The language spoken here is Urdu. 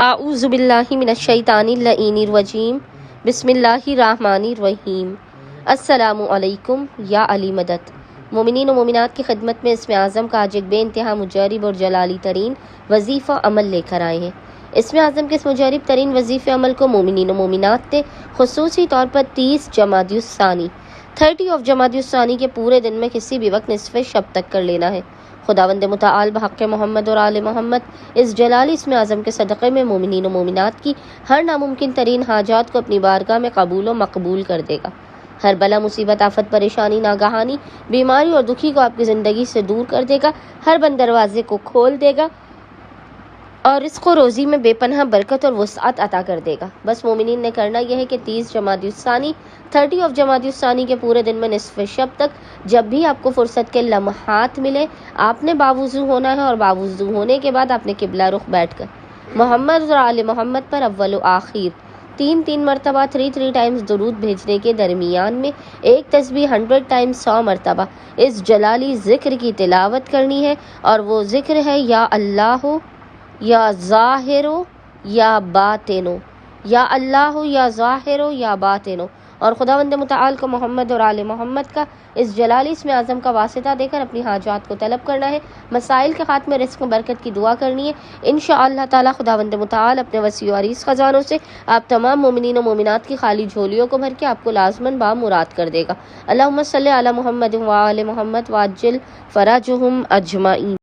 اعوذ باللہ من الشیطان اللعین الرجیم بسم اللہ الرحمن الرحیم۔ السلام علیکم یا علی مدد۔ مومنین و مومنات کی خدمت میں اسم اعظم کا آج ایک بے انتہا مجرب اور جلالی ترین وظیفہ عمل لے کر آئے ہیں۔ اسم اعظم کے اس مجرب ترین وظیفہ عمل کو مومنین و مومنات نے خصوصی طور پر 30 جمادی الثانی 30 آف جمادی الثانی کے پورے دن میں کسی بھی وقت نصف شب تک کر لینا ہے۔ خداوند متعال بحق محمد اور آل محمد اس جلالی اسم اعظم کے صدقے میں مومنین و مومنات کی ہر ناممکن ترین حاجات کو اپنی بارگاہ میں قبول و مقبول کر دے گا۔ ہر بلا مصیبت آفت پریشانی ناگہانی بیماری اور دکھی کو آپ کی زندگی سے دور کر دے گا، ہر بند دروازے کو کھول دے گا اور رزق و روزی میں بے پناہ برکت اور وسعت عطا کر دے گا۔ بس مومنین نے کرنا یہ ہے کہ 30 جمادی الثانی 30 آف جمادی الثانی کے پورے دن میں نصف شب تک جب بھی آپ کو فرصت کے لمحات ملے آپ نے باوضو ہونا ہے، اور باوضو ہونے کے بعد آپ نے قبلہ رخ بیٹھ کر محمد اور آل محمد پر اول و آخر 3 مرتبہ 3 ٹائمز درود بھیجنے کے درمیان میں ایک تسبیح 100 ٹائمز 100 مرتبہ اس جلالی ذکر کی تلاوت کرنی ہے، اور وہ ذکر ہے یا اللہ یا ظاہر یا باطن، یا اللہ یا ظاہر یا باطن، اور خداوند متعال کو محمد اور آل محمد کا اس جلالی اسم اعظم کا واسطہ دے کر اپنی حاجات کو طلب کرنا ہے، مسائل کے خاتمے رزق و برکت کی دعا کرنی ہے۔ انشاءاللہ تعالی خداوند متعال اپنے وسیع و عریض خزانوں سے آپ تمام مومنین و مومنات کی خالی جھولیوں کو بھر کے آپ کو لازماً بامراد کر دے گا۔ اللہم صلی علی محمد و آل محمد وعجل فرجہم اجمعین۔